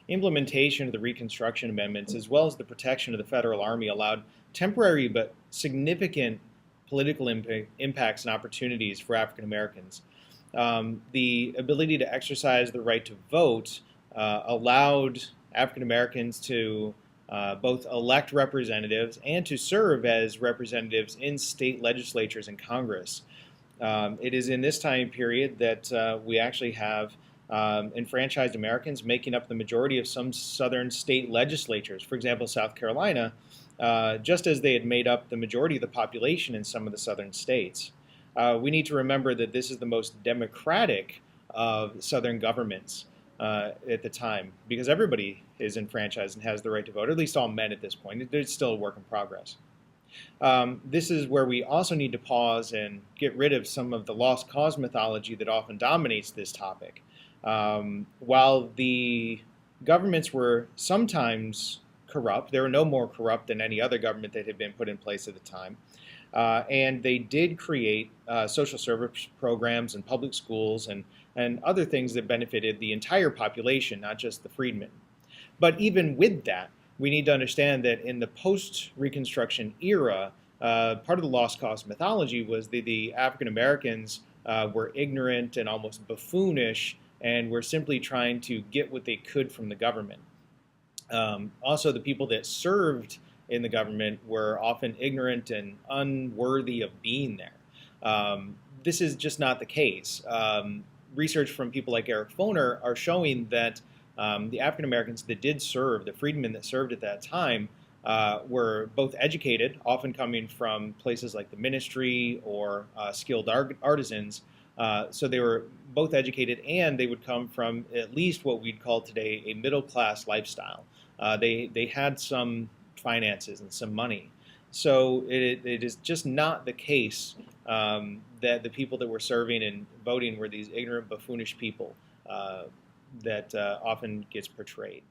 implementation of the Reconstruction Amendments, as well as the protection of the Federal Army, allowed temporary but significant political impacts and opportunities for African Americans. The ability to exercise the right to vote allowed African Americans to both elect representatives and to serve as representatives in state legislatures and Congress. It is in this time period that we actually have enfranchised Americans making up the majority of some southern state legislatures. For example, South Carolina, just as they had made up the majority of the population in some of the southern states. We need to remember that this is the most democratic of southern governments at the time, because everybody is enfranchised and has the right to vote, at least all men at this point. It's still a work in progress. This is where we also need to pause and get rid of some of the lost cause mythology that often dominates this topic. While the governments were sometimes corrupt, they were no more corrupt than any other government that had been put in place at the time. And they did create social service programs and public schools and other things that benefited the entire population, not just the freedmen. But even with that, we need to understand that in the post-Reconstruction era, part of the lost cause mythology was that the African Americans were ignorant and almost buffoonish and were simply trying to get what they could from the government. Also, the people that served in the government were often ignorant and unworthy of being there. This is just not the case. Research from people like Eric Foner are showing that the African Americans that did serve, the freedmen that served at that time, were both educated, often coming from places like the ministry or skilled artisans. So they were both educated, and they would come from at least what we'd call today a middle-class lifestyle. They had some finances and some money. So it is just not the case that the people that were serving and voting were these ignorant, buffoonish people that often gets portrayed.